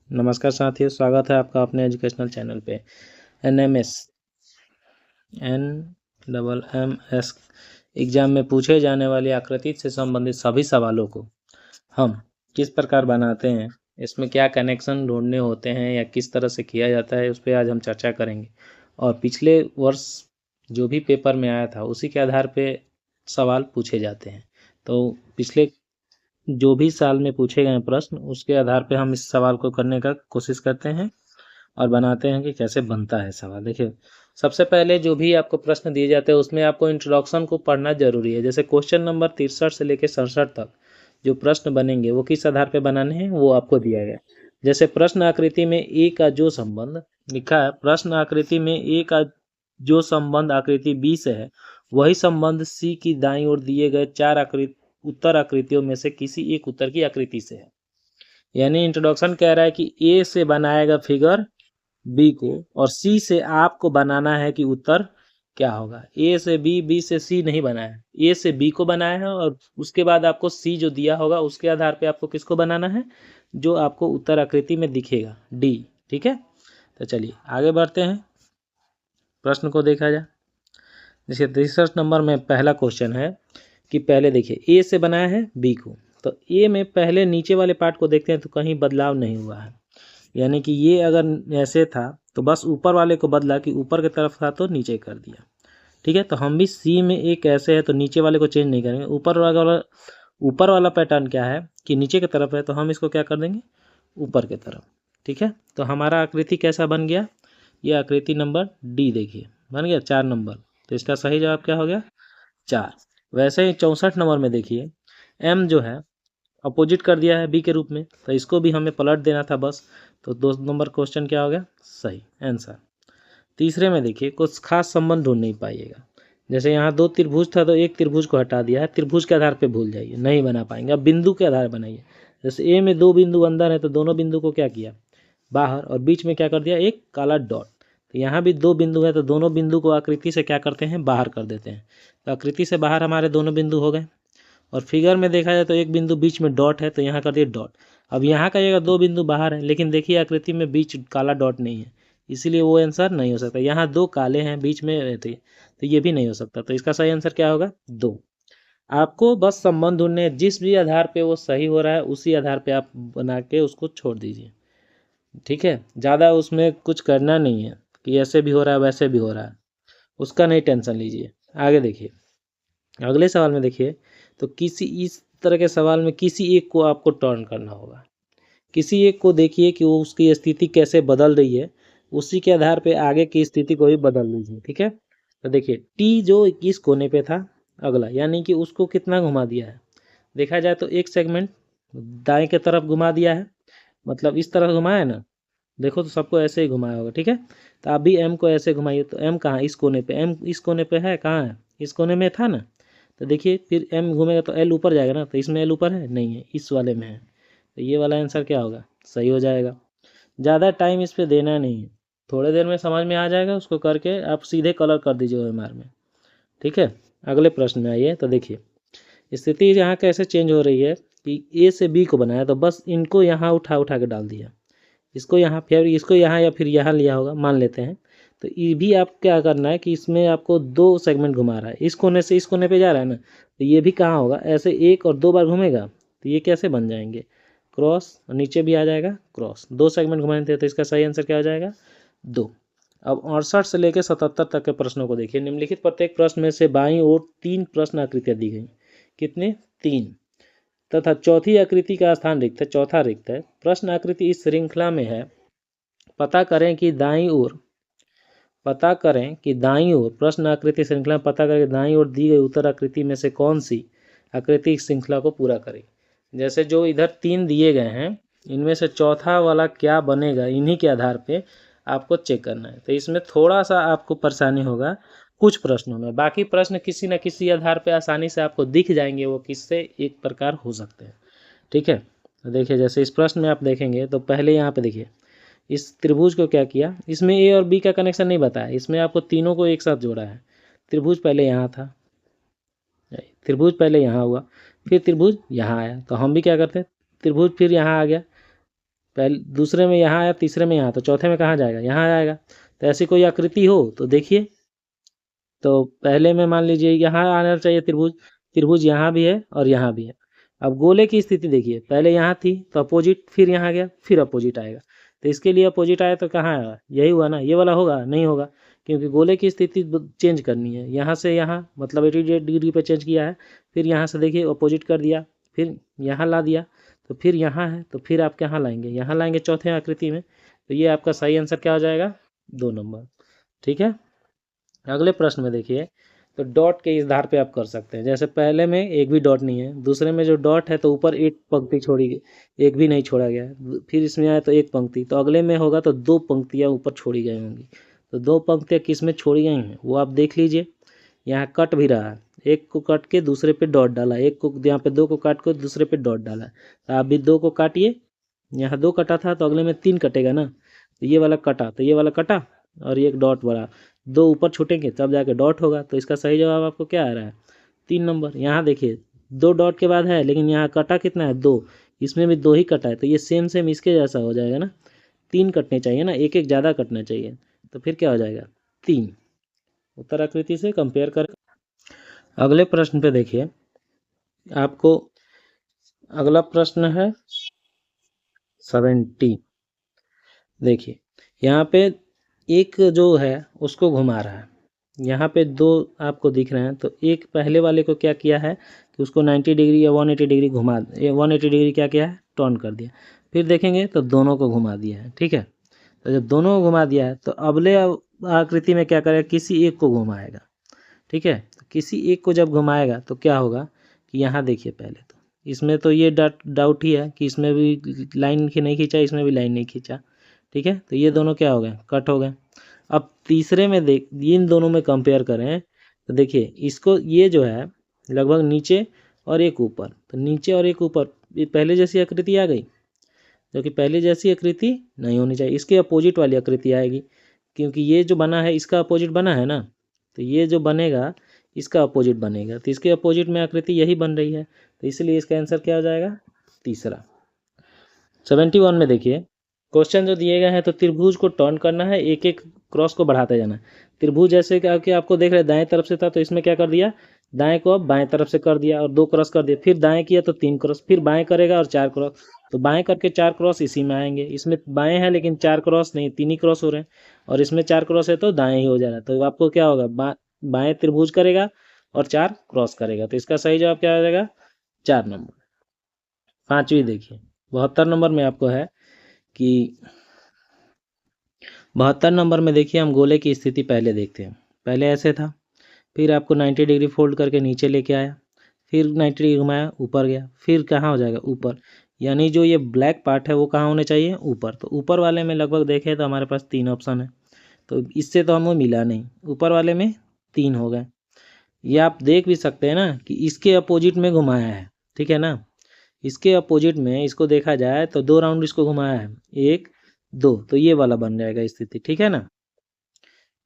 नमस्कार साथियों, स्वागत है आपका अपने एजुकेशनल चैनल पे। NMS NMMS एग्जाम में पूछे जाने वाली आकृति से संबंधित सभी सवालों को हम किस प्रकार बनाते हैं, इसमें क्या कनेक्शन ढूंढने होते हैं या किस तरह से किया जाता है, उस पर आज हम चर्चा करेंगे। और पिछले वर्ष जो भी पेपर में आया था उसी के आधार पे सवाल पूछे जाते हैं। तो पिछले जो भी साल में पूछे गए प्रश्न उसके आधार पे हम इस सवाल को करने का कोशिश करते हैं और बनाते हैं कि कैसे बनता है सवाल। देखिए, सबसे पहले जो भी आपको प्रश्न दिए जाते हैं उसमें आपको इंट्रोडक्शन को पढ़ना जरूरी है। जैसे क्वेश्चन नंबर 63 से लेकर 67 तक जो प्रश्न बनेंगे वो किस आधार पे बनाने हैं वो आपको दिया गया। जैसे प्रश्न आकृति में ए का जो संबंध लिखा है, प्रश्न आकृति में ए का जो संबंध आकृति बी से है वही संबंध सी की दाईं ओर दिए गए 4 आकृति उत्तर आकृतियों में से किसी एक उत्तर की आकृति से है। यानी इंट्रोडक्शन कह रहा है कि ए से बनाएगा फिगर बी को और सी से आपको बनाना है कि उत्तर क्या होगा। ए से बी, बी से सी नहीं बनाया है, ए से बी को बनाया है और उसके बाद आपको सी जो दिया होगा उसके आधार पे आपको किसको बनाना है, जो आपको उत्तर आकृति में दिखेगा, डी। ठीक है, तो चलिए आगे बढ़ते हैं, प्रश्न को देखा जाए। जैसे 63 नंबर में पहला क्वेश्चन है कि पहले देखिए ए से बनाया है बी को, तो ए में पहले नीचे वाले पार्ट को देखते हैं तो कहीं बदलाव नहीं हुआ है। यानी कि ये अगर ऐसे था तो बस ऊपर वाले को बदला कि ऊपर की तरफ था तो नीचे कर दिया। ठीक है, तो हम भी सी में एक ऐसे है तो नीचे वाले को चेंज नहीं करेंगे। ऊपर वाला पैटर्न क्या है कि नीचे की तरफ है तो हम इसको क्या कर देंगे, ऊपर की तरफ। ठीक है, तो हमारा आकृति कैसा बन गया, ये आकृति नंबर डी देखिए बन गया 4 नंबर। तो इसका सही जवाब क्या हो गया, 4। वैसे ही 64 नंबर में देखिए एम जो है अपोजिट कर दिया है बी के रूप में, तो इसको भी हमें पलट देना था बस। तो 2 नंबर क्वेश्चन क्या हो गया, सही आंसर। तीसरे में देखिए कुछ खास संबंध ढूंढ नहीं पाइएगा। जैसे यहाँ 2 त्रिभुज था तो एक त्रिभुज को हटा दिया है, त्रिभुज के आधार पे भूल जाइए, नहीं बना पाएंगे। अब बिंदु के आधार बनाइए। जैसे ए में 2 बिंदु अंदर है तो दोनों बिंदु को क्या किया, बाहर, और बीच में क्या कर दिया, एक काला डॉट। तो यहाँ भी 2 बिंदु है तो दोनों बिंदु को आकृति से क्या करते हैं, बाहर कर देते हैं। तो आकृति से बाहर हमारे दोनों बिंदु हो गए। और फिगर में देखा जाए तो एक बिंदु बीच में डॉट है तो यहाँ कर दिए डॉट। अब यहाँ का जगह 2 बिंदु बाहर है लेकिन देखिए आकृति में बीच काला डॉट नहीं है, इसीलिए वो आंसर नहीं हो सकता। यहाँ 2 काले हैं बीच में रहते तो ये भी नहीं हो सकता। तो इसका सही आंसर क्या होगा, 2। आपको बस संबंध ढूंढने, जिस भी आधार पे वो सही हो रहा है उसी आधार पे आप बना के उसको छोड़ दीजिए। ठीक है, ज़्यादा उसमें कुछ करना नहीं है कि ऐसे भी हो रहा है वैसे भी हो रहा है, उसका नहीं टेंशन लीजिए। आगे देखिए, अगले सवाल में देखिए, तो किसी इस तरह के सवाल में किसी एक को आपको टर्न करना होगा। किसी एक को देखिए कि वो उसकी स्थिति कैसे बदल रही है, उसी के आधार पे आगे की स्थिति को भी बदल लीजिए। ठीक है, तो देखिए टी जो इस कोने पे था अगला, यानी कि उसको कितना घुमा दिया है, देखा जाए तो एक सेगमेंट दाएं की तरफ घुमा दिया है, मतलब इस तरह घुमाया है ना। देखो तो सबको ऐसे ही घुमाया होगा। ठीक है, तो आप भी एम को ऐसे घुमाइए। तो एम कहाँ, इस कोने पे, एम इस कोने पे है, कहाँ है, इस कोने में था ना। तो देखिए फिर एम घूमेगा तो एल ऊपर जाएगा ना, तो इसमें एल ऊपर है नहीं है, इस वाले में है। तो ये वाला आंसर क्या होगा, सही हो जाएगा। ज़्यादा टाइम इस पर देना नहीं है, थोड़े देर में समझ में आ जाएगा। उसको करके आप सीधे कलर कर दीजिए OMR में। ठीक है, अगले प्रश्न में आइए। तो देखिए स्थिति यहाँ कैसे चेंज हो रही है कि ए से बी को बनाया तो बस इनको यहाँ उठा उठा के डाल दिया, इसको यहाँ, फिर इसको यहाँ या फिर यहाँ लिया होगा मान लेते हैं। तो ये भी आप क्या करना है कि इसमें आपको 2 सेगमेंट घुमा रहा है, इस कोने से इस कोने पे जा रहा है ना, तो ये भी कहाँ होगा, ऐसे 1 और 2 बार घूमेगा। तो ये कैसे बन जाएंगे, क्रॉस, और नीचे भी आ जाएगा क्रॉस। 2 सेगमेंट घुमाने थे तो इसका सही आंसर क्या हो जाएगा, 2। अब 68 से लेकर 77 तक के प्रश्नों को देखिए। निम्नलिखित प्रत्येक प्रश्न में से बाईं ओर 3 प्रश्न आकृतियाँ दी गई, कितने, 3, तथा चौथी आकृति का स्थान रिक्त है, चौथा रिक्त है। प्रश्न आकृति इस श्रृंखला में है, पता करें कि दाईं ओर प्रश्न आकृति श्रृंखला में पता करें दाईं ओर दी गई उत्तर आकृति में से कौन सी आकृति श्रृंखला को पूरा करेगी। जैसे जो इधर 3 दिए गए हैं इनमें से चौथा वाला क्या बनेगा, इन्हीं के आधार पे आपको चेक करना है। तो इसमें थोड़ा सा आपको परेशानी होगा कुछ प्रश्नों में, बाकी प्रश्न किसी न किसी आधार पे आसानी से आपको दिख जाएंगे, वो किससे एक प्रकार हो सकते हैं। ठीक है, तो देखिए जैसे इस प्रश्न में आप देखेंगे तो पहले यहाँ पे देखिए इस त्रिभुज को क्या किया, इसमें ए और बी का कनेक्शन नहीं बताया, इसमें आपको तीनों को एक साथ जोड़ा है। त्रिभुज पहले यहाँ था, त्रिभुज पहले यहाँ हुआ, फिर त्रिभुज यहाँ आया, तो हम भी क्या करते हैं, त्रिभुज फिर यहाँ आ गया, पहले दूसरे में यहाँ आया, तीसरे में यहाँ, तो चौथे में कहाँ जाएगा? यहाँ आएगा। तो ऐसी कोई आकृति हो तो देखिए, तो पहले में मान लीजिए यहाँ आना चाहिए त्रिभुज, त्रिभुज यहाँ भी है और यहाँ भी है। अब गोले की स्थिति देखिए, पहले यहाँ थी तो अपोजिट, फिर यहाँ गया, फिर अपोजिट आएगा। तो इसके लिए अपोजिट आया तो कहाँ आएगा? यही हुआ ना, ये वाला होगा? नहीं होगा, क्योंकि गोले की स्थिति चेंज करनी है। यहाँ से यहाँ मतलब 88 डिग्री पे चेंज किया है, फिर यहाँ से देखिए अपोजिट कर दिया, फिर यहाँ ला दिया, तो फिर यहाँ है, तो फिर आप कहाँ लाएंगे? यहाँ लाएंगे चौथे आकृति में। तो ये आपका सही आंसर क्या हो जाएगा? 2 नंबर। ठीक है, अगले प्रश्न में देखिए, तो डॉट के इस धार पे आप कर सकते हैं। जैसे पहले में एक भी डॉट नहीं है, दूसरे में जो डॉट है तो ऊपर एक पंक्ति छोड़ी गई, एक भी नहीं छोड़ा गया है, फिर इसमें आया तो एक पंक्ति, तो अगले में होगा तो 2 पंक्तियां ऊपर छोड़ी गई होंगी। तो 2 पंक्तियां किस में छोड़ी गई हैं वो आप देख लीजिए। यहाँ कट भी रहा है, एक को काट के दूसरे पे डॉट डाला, एक को यहाँ पे 2 को काट के दूसरे पे डॉट डाला। तो आप भी 2 को काटिए, यहाँ 2 कटा था तो अगले में 3 कटेगा ना, तो ये वाला कटा, तो ये वाला कटा और ये एक डॉट बड़ा, 2 ऊपर छूटेंगे तब जाके डॉट होगा। तो इसका सही जवाब आपको क्या आ रहा है? 3 नंबर। यहाँ देखिए 2 डॉट के बाद है, लेकिन यहाँ कटा कितना है? 2, इसमें भी 2 ही कटा है, तो ये सेम सेम इसके जैसा हो जाएगा ना। 3 कटने चाहिए ना, एक एक ज़्यादा कटना चाहिए, तो फिर क्या हो जाएगा? 3। उत्तर आकृति से कंपेयर कर। अगले प्रश्न पे देखिए, आपको अगला प्रश्न है 70। देखिए यहाँ पे एक जो है उसको घुमा रहा है, यहाँ पे 2 आपको दिख रहे हैं, तो एक पहले वाले को क्या किया है कि उसको 90 डिग्री या 180 डिग्री घुमा, 180 डिग्री क्या किया है? टर्न कर दिया। फिर देखेंगे तो दोनों को घुमा दिया है। ठीक है, तो जब दोनों को घुमा दिया है तो अगले आकृति में क्या करेगा? किसी एक को घुमाएगा। ठीक है, तो किसी एक को जब घुमाएगा तो क्या होगा कि यहाँ देखिए, पहले तो इसमें तो ये डाउट ही है कि इसमें भी लाइन नहीं खींचा, इसमें भी लाइन नहीं खींचा। ठीक है, तो ये दोनों क्या हो गए? कट हो गए। अब तीसरे में देख, इन दोनों में कंपेयर करें तो देखिए इसको, ये जो है लगभग नीचे और एक ऊपर, तो नीचे और एक ऊपर ये पहले जैसी आकृति आ गई, जो कि पहले जैसी आकृति नहीं होनी चाहिए, इसके अपोजिट वाली आकृति आएगी, क्योंकि ये जो बना है इसका अपोजिट बना है ना, तो ये जो बनेगा इसका अपोजिट बनेगा, तो इसके अपोजिट में आकृति यही बन रही है, तो इसलिए इसका आंसर क्या हो जाएगा? तीसरा। 71 में देखिए, क्वेश्चन जो दिए गए हैं, तो त्रिभुज को टर्न करना है, एक एक क्रॉस को बढ़ाते जाना है। त्रिभुज जैसे कि आपको देख रहे हैं दाएं तरफ से था, तो इसमें क्या कर दिया? दाएं को अब बाएं तरफ से कर दिया और 2 क्रॉस कर दिया, फिर दाएं किया तो 3 क्रॉस, फिर बाएं करेगा और 4 क्रॉस, तो बाएं करके 4 क्रॉस इसी में आएंगे। इसमें बाएं है लेकिन 4 क्रॉस नहीं, 3 ही क्रॉस हो रहे हैं, और इसमें 4 क्रॉस है तो दाएं ही हो जा रहा है। तो आपको क्या होगा? बाएं त्रिभुज करेगा और 4 क्रॉस करेगा, तो इसका सही जवाब क्या हो जाएगा? 4 नंबर। 5वीं देखिए, 72 नंबर में आपको है कि 72 नंबर में देखिए, हम गोले की स्थिति पहले देखते हैं। पहले ऐसे था, फिर आपको 90 डिग्री फोल्ड करके नीचे लेके आया, फिर 90 डिग्री घुमाया, ऊपर गया, फिर कहाँ हो जाएगा? ऊपर। यानी जो ये ब्लैक पार्ट है वो कहाँ होने चाहिए? ऊपर। तो ऊपर वाले में लगभग देखें तो हमारे पास 3 ऑप्शन है, तो इससे तो हमें मिला नहीं, ऊपर वाले में 3 हो गए। ये आप देख भी सकते हैं ना कि इसके अपोजिट में घुमाया है। ठीक है ना, इसके अपोजिट में इसको देखा जाए तो 2 राउंड इसको घुमाया है, 1 2, तो ये वाला बन जाएगा स्थिति। ठीक है ना,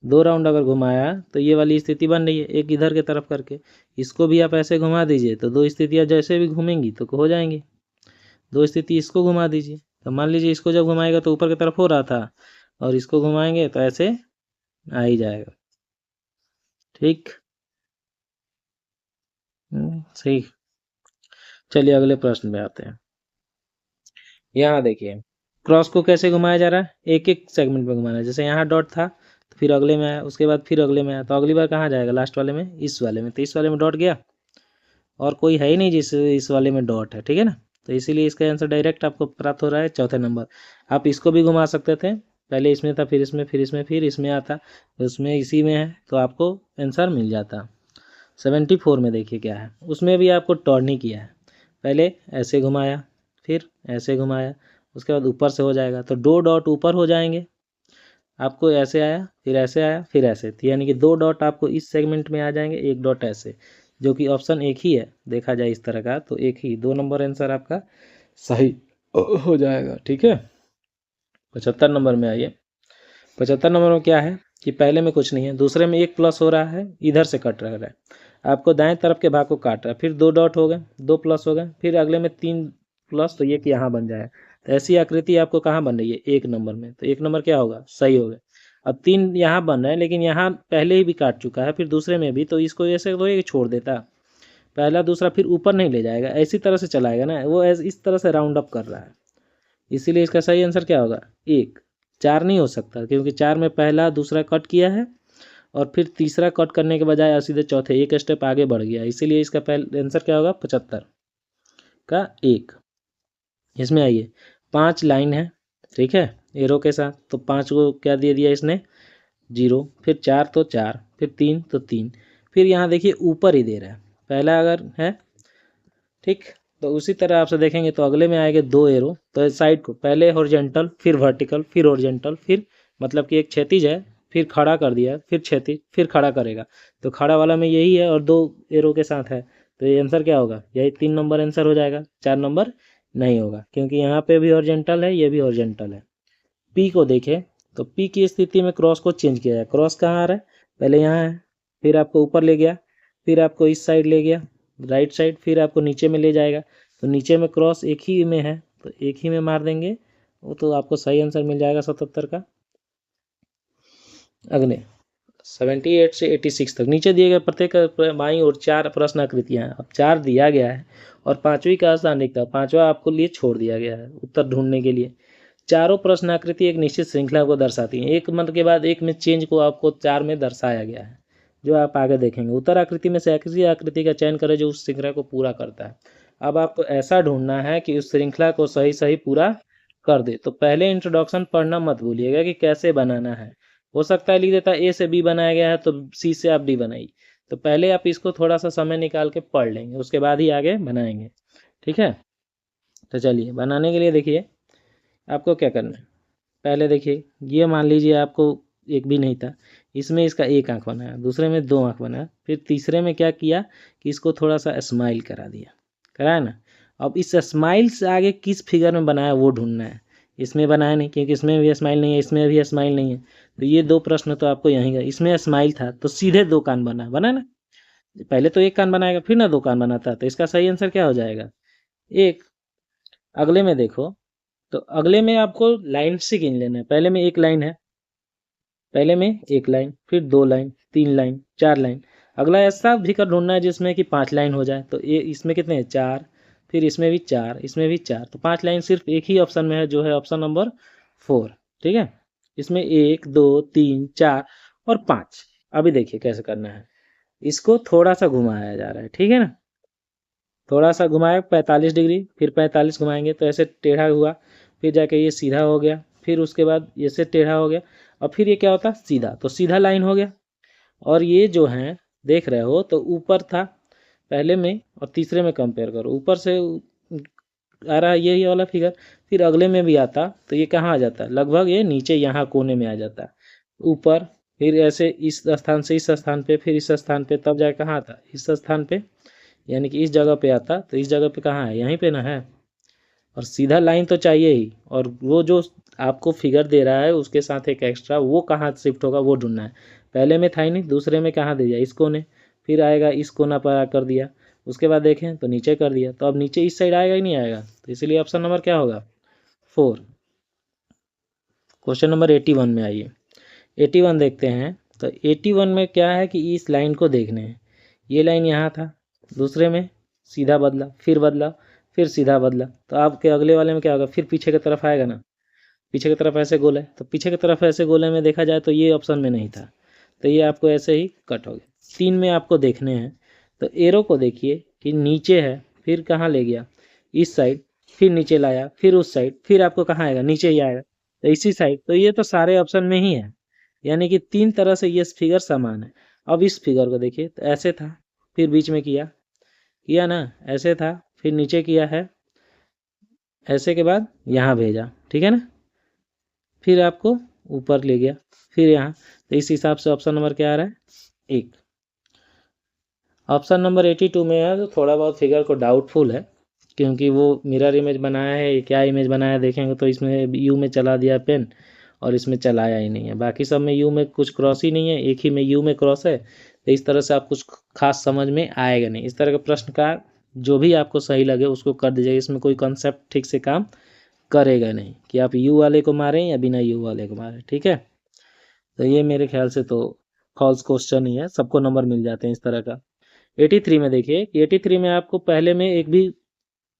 2 राउंड अगर घुमाया तो ये वाली स्थिति बन रही है, एक इधर के तरफ करके। इसको भी आप ऐसे घुमा दीजिए तो 2 स्थितियाँ जैसे भी घूमेंगी तो हो जाएंगी। 2 स्थिति इसको घुमा दीजिए, तो मान लीजिए इसको जब घुमाएगा तो ऊपर की तरफ हो रहा था, और इसको घुमाएंगे तो ऐसे आ ही जाएगा। ठीक, सही। चलिए अगले प्रश्न में आते हैं। यहाँ देखिए, क्रॉस को कैसे घुमाया जा रहा है? एक एक सेगमेंट में घुमाना है। जैसे यहाँ डॉट था तो फिर अगले में आया, उसके बाद फिर अगले में आया, तो अगली बार कहाँ जाएगा? लास्ट वाले में, इस वाले में। तो इस वाले में डॉट गया, और कोई है ही नहीं जिस इस वाले में डॉट है। ठीक है ना, तो इसीलिए इसका आंसर डायरेक्ट आपको प्राप्त हो रहा है चौथे नंबर। आप इसको भी घुमा सकते थे, पहले इसमें था, फिर इसमें, फिर इसमें, फिर इसमें आता, तो उसमें इसी में है, तो आपको आंसर मिल जाता। 74 में देखिए क्या है, उसमें भी आपको टर्न ही किया है। पहले ऐसे घुमाया, फिर ऐसे घुमाया, उसके बाद ऊपर से हो जाएगा, तो 2 डॉट ऊपर हो जाएंगे। आपको ऐसे आया, फिर ऐसे आया, फिर ऐसे, तो यानी कि 2 डॉट आपको इस सेगमेंट में आ जाएंगे, 1 डॉट ऐसे, जो कि ऑप्शन एक ही है देखा जाए इस तरह का, तो एक ही 2 नंबर आंसर आपका सही हो जाएगा। ठीक है, 75 नंबर में आइए। 75 नंबर में क्या है कि पहले में कुछ नहीं है, दूसरे में 1 प्लस हो रहा है, इधर से कट रहा है, आपको दाएं तरफ के भाग को काट रहा है, फिर 2 डॉट हो गए, 2 प्लस हो गए, फिर अगले में 3 प्लस, तो ये कि यहाँ बन जाए, तो ऐसी आकृति आपको कहाँ बन रही है, 1 नंबर में, तो 1 नंबर क्या होगा, सही हो गया। अब 3 यहाँ बन रहा है, लेकिन यहाँ पहले ही भी काट चुका है, फिर दूसरे में भी, तो इसको ऐसे तो ये छोड़ देता, पहला दूसरा फिर ऊपर नहीं ले जाएगा, ऐसी तरह से चलाएगा ना, वो इस तरह से राउंड अप कर रहा है, इसीलिए इसका सही आंसर क्या होगा, 1। 4 नहीं हो सकता, क्योंकि 4 में पहला दूसरा कट किया है और फिर तीसरा कट करने के बजाय सीधे चौथे एक स्टेप आगे बढ़ गया, इसीलिए इसका पहला आंसर क्या होगा, 75 का 1। इसमें आइए 5 लाइन है, ठीक है, एरो के साथ, तो 5 को क्या दे दिया इसने, 0, फिर 4 तो 4, फिर 3 तो 3, फिर यहाँ देखिए ऊपर ही दे रहा है, पहला अगर है, ठीक, तो उसी तरह आपसे देखेंगे तो अगले में आएंगे 2 एरो, तो साइड को पहले हॉरिजॉन्टल, फिर वर्टिकल, फिर हॉरिजॉन्टल, फिर मतलब कि एक क्षैतिज है, फिर खड़ा कर दिया, फिर क्षैतिज, फिर खड़ा करेगा, तो खड़ा वाला में यही है और 2 एरो के साथ है, तो ये आंसर क्या होगा, यही 3 नंबर आंसर हो जाएगा, 4 नंबर नहीं होगा, क्योंकि यहाँ पे भी हॉरिजॉन्टल है, ये भी हॉरिजॉन्टल है। पी को देखें तो पी की स्थिति में क्रॉस को चेंज किया है, क्रॉस कहाँ आ रहा है, पहले यहाँ है, फिर आपको ऊपर ले गया, फिर आपको इस साइड ले गया, राइट साइड, फिर आपको नीचे में ले जाएगा, तो नीचे में क्रॉस एक ही में है, तो एक ही में मार देंगे, वो तो आपको सही आंसर मिल जाएगा 77 का। अगले 78 से 86 तक नीचे दिए गए प्रत्येक बाईं और 4 प्रश्न आकृतियाँ हैं, अब 4 दिया गया है और 5वीं का स्थान रिक्त है, 5वां आपको लिए छोड़ दिया गया है उत्तर ढूंढने के लिए। चारों प्रश्न आकृति एक निश्चित श्रृंखला को दर्शाती हैं, एक मंत्र के बाद एक में चेंज को आपको 4 में दर्शाया गया है, जो आप आगे देखेंगे। उत्तर आकृति में से ऐसी आकृति का चयन करें जो उस श्रृंखला को पूरा करता है। अब आपको ऐसा ढूंढना है कि उस श्रृंखला को सही सही पूरा कर दे, तो पहले इंट्रोडक्शन पढ़ना मत भूलिएगा कि कैसे बनाना है, हो सकता है लिख देता ए से बी बनाया गया है तो सी से आप डी बनाइए, तो पहले आप इसको थोड़ा सा समय निकाल के पढ़ लेंगे, उसके बाद ही आगे बनाएंगे, ठीक है। तो चलिए बनाने के लिए देखिए आपको क्या करना है, पहले देखिए ये मान लीजिए आपको एक भी नहीं था, इसमें इसका एक आंख बनाया, दूसरे में 2 आंख बनाया, फिर तीसरे में क्या किया कि इसको थोड़ा सा स्माइल करा दिया, कराया ना। अब इस स्माइल से आगे किस फिगर में बनाया वो ढूंढना है, इसमें बनाया नहीं क्योंकि इसमें भी स्माइल नहीं है, इसमें भी स्माइल नहीं है, तो ये 2 प्रश्न तो आपको यहीं का, इसमें स्माइल था तो सीधे 2 कान बना ना, पहले तो 1 कान बनाएगा फिर ना 2 कान बनाता, तो इसका सही आंसर क्या हो जाएगा, 1। अगले में देखो, तो अगले में आपको लाइन से गिन लेना है, पहले में 1 लाइन है, पहले में 1 लाइन, फिर 2 लाइन, 3 लाइन, 4 लाइन। अगला ऐसा फिगर ढूंढना है जिसमें कि 5 लाइन हो जाए, तो ये इसमें कितने हैं, 4, फिर इसमें भी 4, इसमें भी 4, तो 5 लाइन सिर्फ एक ही ऑप्शन में है जो है ऑप्शन नंबर 4, ठीक है। इसमें 1 2 3 4 और 5। अभी देखिए कैसे करना है, इसको थोड़ा सा घुमाया जा रहा है, ठीक है ना, थोड़ा सा घुमाए 45 डिग्री, फिर 45 घुमाएंगे तो ऐसे टेढ़ा हुआ, फिर जाके ये सीधा हो गया, फिर उसके बाद ये से टेढ़ा हो गया, और फिर ये क्या होता सीधा, तो सीधा लाइन हो गया। और ये जो है देख रहे हो तो ऊपर था पहले में और तीसरे में कंपेयर करो, ऊपर से आ रहा है ये वाला फिगर, फिर अगले में भी आता तो ये कहाँ आ जाता है, लगभग ये नीचे यहाँ कोने में आ जाता है ऊपर, फिर ऐसे इस स्थान से इस स्थान पे, फिर इस स्थान पे, तब जाके कहाँ आता, इस स्थान पे, यानी कि इस जगह पे आता, तो इस जगह पे कहाँ है, यहीं पे ना है। और सीधा लाइन तो चाहिए ही, और वो जो आपको फिगर दे रहा है उसके साथ एक एक्स्ट्रा, वो कहाँ शिफ्ट होगा वो ढूंढना है, पहले में था ही नहीं, दूसरे में कहाँ दे दिया, इस कोने, फिर आएगा इस कोना पर कर दिया, उसके बाद देखें तो नीचे कर दिया, तो अब नीचे इस साइड आएगा ही नहीं आएगा, तो इसलिए ऑप्शन नंबर क्या होगा 4। क्वेश्चन नंबर 81 में आइए, 81 देखते हैं, तो 81 में क्या है कि इस लाइन को देखने हैं, ये लाइन यहाँ था, दूसरे में सीधा बदला, फिर सीधा बदला, तो आपके अगले वाले में क्या होगा, फिर पीछे की तरफ आएगा ना, पीछे की तरफ ऐसे गोल है, तो पीछे की तरफ ऐसे गोले में देखा जाए तो ये ऑप्शन में नहीं था, तो ये आपको ऐसे ही कट हो गया। 3 में आपको देखने हैं, तो एरो को देखिए कि नीचे है, फिर कहाँ ले गया, इस साइड, फिर नीचे लाया, फिर उस साइड, फिर आपको कहाँ आएगा, नीचे ही आएगा, तो इसी साइड, तो ये तो सारे ऑप्शन में ही है, यानी कि 3 तरह से ये फिगर समान है। अब इस फिगर को देखिए, तो ऐसे था, फिर बीच में किया ना, ऐसे था, फिर नीचे किया है, ऐसे के बाद यहाँ भेजा, ठीक है ना, फिर आपको ऊपर ले गया, फिर यहाँ, तो इस हिसाब से ऑप्शन नंबर क्या आ रहा है 1। ऑप्शन नंबर 82 में है, तो थोड़ा बहुत फिगर को डाउटफुल है, क्योंकि वो मिरर इमेज बनाया है, क्या इमेज बनाया है देखेंगे तो इसमें यू में चला दिया पेन, और इसमें चलाया ही नहीं है, बाकी सब में यू में कुछ क्रॉस ही नहीं है, एक ही में यू में क्रॉस है, तो इस तरह से आप कुछ खास समझ में आएगा नहीं। इस तरह के प्रश्न का जो भी आपको सही लगे उसको कर दीजिएगा, इसमें कोई कॉन्सेप्ट ठीक से काम करेगा नहीं कि आप यू वाले को मारें या बिना यू वाले को मारें। ठीक है, तो ये मेरे ख्याल से तो फॉल्स क्वेश्चन ही है, सबको नंबर मिल जाते हैं इस तरह का। 83 में देखिए कि 83 में आपको पहले में एक भी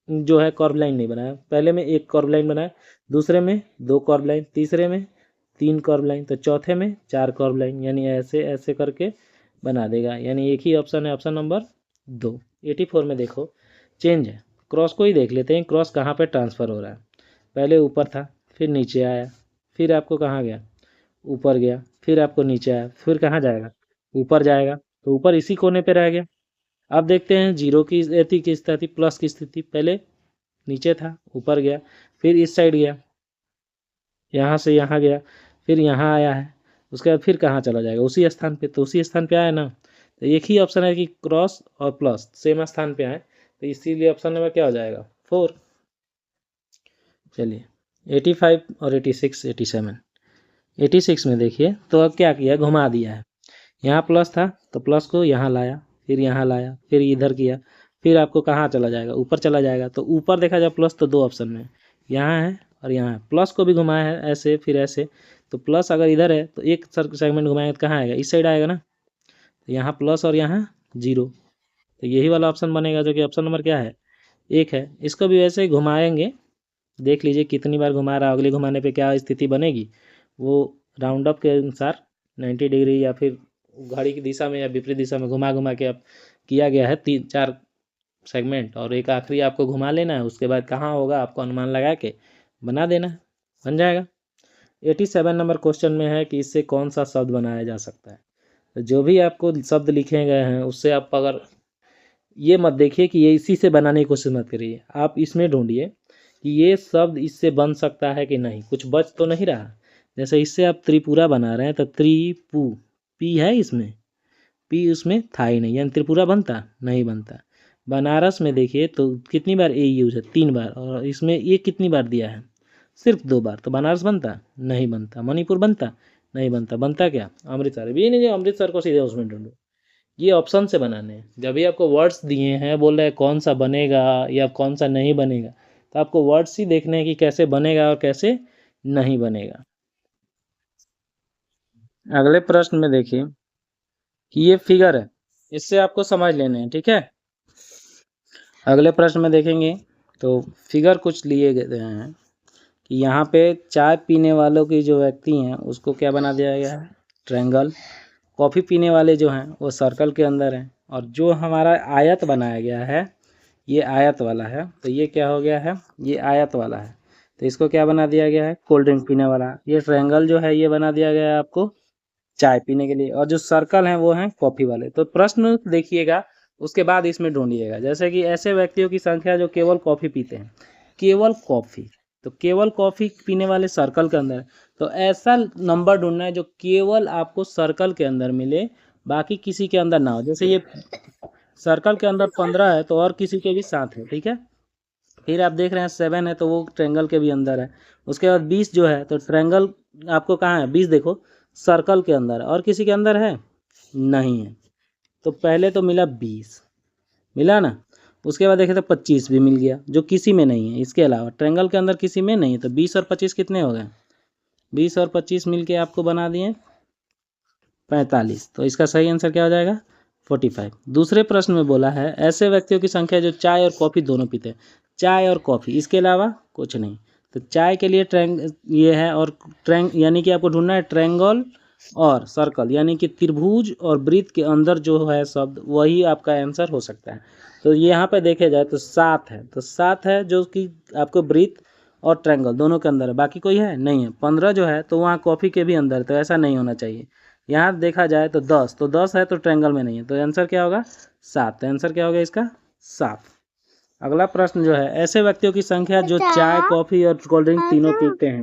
जो है कर्व लाइन नहीं बनाया, पहले में एक कर्व लाइन बनाया, दूसरे में 2 कर्व लाइन, तीसरे में 3 कर्व लाइन, तो चौथे में 4 कर्व लाइन, यानी ऐसे ऐसे करके बना देगा। यानी एक ही ऑप्शन है, ऑप्शन नंबर 2। 84 में देखो चेंज है, क्रॉस को ही देख लेते हैं, क्रॉस कहाँ पे ट्रांसफ़र हो रहा है। पहले ऊपर था, फिर नीचे आया, फिर आपको कहाँ गया, ऊपर गया, फिर आपको नीचे आया, फिर कहाँ जाएगा, ऊपर जाएगा, तो ऊपर इसी कोने पे रह गया। अब देखते हैं जीरो की स्थिति, प्लस की स्थिति, पहले नीचे था, ऊपर गया, फिर इस साइड गया, यहाँ से यहाँ गया, फिर यहाँ आया है, उसके बाद फिर कहाँ चला जाएगा, उसी स्थान पे, तो उसी स्थान पे आया ना। तो एक ही ऑप्शन है कि क्रॉस और प्लस सेम स्थान पे आए, तो इसीलिए ऑप्शन नंबर क्या हो जाएगा, 4। चलिए 85 और 86, 87, 86 में देखिए तो अब क्या किया, घुमा दिया है। यहाँ प्लस था तो प्लस को यहाँ लाया, फिर यहाँ लाया, फिर इधर किया, फिर आपको कहाँ चला जाएगा, ऊपर चला जाएगा। तो ऊपर देखा जाए प्लस तो 2 ऑप्शन में, यहाँ है और यहाँ है। प्लस को भी घुमाया है ऐसे, फिर ऐसे, तो प्लस अगर इधर है तो एक सेगमेंट घुमाएंगे तो कहाँ आएगा, इस साइड आएगा ना। तो यहाँ प्लस और यहाँ 0, तो यही वाला ऑप्शन बनेगा जो कि ऑप्शन नंबर क्या है, 1 है। इसको भी वैसे ही घुमाएंगे, देख लीजिए कितनी बार घुमा रहा है, अगली घुमाने पे क्या स्थिति बनेगी, वो राउंड अप के अनुसार 90 डिग्री या फिर घड़ी की दिशा में या विपरीत दिशा में घुमा घुमा के अब किया गया है 3-4 सेगमेंट, और एक आखिरी आपको घुमा लेना है। उसके बाद कहाँ होगा आपको अनुमान लगा के बना देना है, बन जाएगा। 87 नंबर क्वेश्चन में है कि इससे कौन सा शब्द बनाया जा सकता है। तो जो भी आपको शब्द लिखे गए हैं उससे आप अगर ये मत देखिए कि ये इसी से बनाने की कोशिश मत करिए, आप इसमें ढूंढिए कि ये शब्द इससे बन सकता है कि नहीं, कुछ बच तो नहीं रहा। जैसे इससे आप त्रिपुरा बना रहे हैं तो त्रिपु, पी है इसमें, पी उसमें था ही नहीं, यानी त्रिपुरा बनता नहीं बनता। बनारस में देखिए तो कितनी बार ए यूज है, 3 बार, और इसमें ये कितनी बार दिया है, सिर्फ 2 बार, तो बनारस बनता नहीं बनता। मणिपुर बनता नहीं बनता, बनता क्या, अमृतसर भी नहीं, अमृतसर को सीधे उसमें ढूंढो। ये ऑप्शन से बनाने हैं, जब भी आपको वर्ड्स दिए हैं, बोल रहे हैं कौन सा बनेगा या कौन सा नहीं बनेगा, तो आपको वर्ड्स ही देखने हैं कि कैसे बनेगा और कैसे नहीं बनेगा। अगले प्रश्न में देखिए कि ये फिगर है, इससे आपको समझ लेने हैं। ठीक है, अगले प्रश्न में देखेंगे तो फिगर कुछ लिए गए हैं कि यहाँ पे चाय पीने वालों की जो व्यक्ति हैं उसको क्या बना दिया गया है, ट्रायंगल। कॉफ़ी पीने वाले जो हैं वो सर्कल के अंदर हैं, और जो हमारा आयत बनाया गया है ये आयत वाला है, तो ये क्या हो गया है, ये आयत वाला है, तो इसको क्या बना दिया गया है, कोल्ड ड्रिंक पीने वाला। ये ट्रायंगल जो है ये बना दिया गया है आपको चाय पीने के लिए, और जो सर्कल हैं वो हैं कॉफ़ी वाले। तो प्रश्न देखिएगा, उसके बाद इसमें ढूंढिएगा। जैसे कि ऐसे व्यक्तियों की संख्या जो केवल कॉफ़ी पीते हैं, केवल कॉफ़ी, तो केवल कॉफ़ी पीने वाले सर्कल के अंदर, तो ऐसा नंबर ढूंढना है जो केवल आपको सर्कल के अंदर मिले, बाकी किसी के अंदर ना हो। जैसे ये सर्कल के अंदर 15 है तो और किसी के भी 7 है। ठीक है, फिर आप देख रहे हैं 7 है तो वो ट्रायंगल के भी अंदर है। उसके बाद 20 जो है तो ट्रायंगल आपको कहाँ है, 20 देखो सर्कल के अंदर है और किसी के अंदर है नहीं है। तो पहले तो मिला 20, मिला ना, उसके बाद देखे तो 25 भी मिल गया जो किसी में नहीं है, इसके अलावा ट्रायंगल के अंदर किसी में नहीं है। तो 20 और 25 कितने हो गए, 20 और 25 मिल के आपको बना दिए 45। तो इसका सही आंसर क्या हो जाएगा, 45। दूसरे प्रश्न में बोला है ऐसे व्यक्तियों की संख्या जो चाय और कॉफ़ी दोनों पीते हैं, चाय और कॉफ़ी, इसके अलावा कुछ नहीं। तो चाय के लिए ये है, और यानी कि आपको ढूंढना है ट्रायंगल और सर्कल, यानी कि त्रिभुज और वृत्त के अंदर जो है शब्द वही आपका आंसर हो सकता है। तो यहाँ पे देखे जाए तो 7 है, तो 7 है जो कि आपको वृत्त और ट्रायंगल दोनों के अंदर है, बाकी कोई है नहीं है। 15 जो है तो वहाँ कॉफ़ी के भी अंदर, तो ऐसा नहीं होना चाहिए। यहाँ देखा जाए तो 10, तो 10 है तो ट्रायंगल में नहीं है, तो आंसर क्या होगा 7। तो आंसर क्या होगा इसका 7। अगला प्रश्न जो है ऐसे व्यक्तियों की संख्या जो चाय, कॉफ़ी और कोल्ड ड्रिंक तीनों पीते हैं।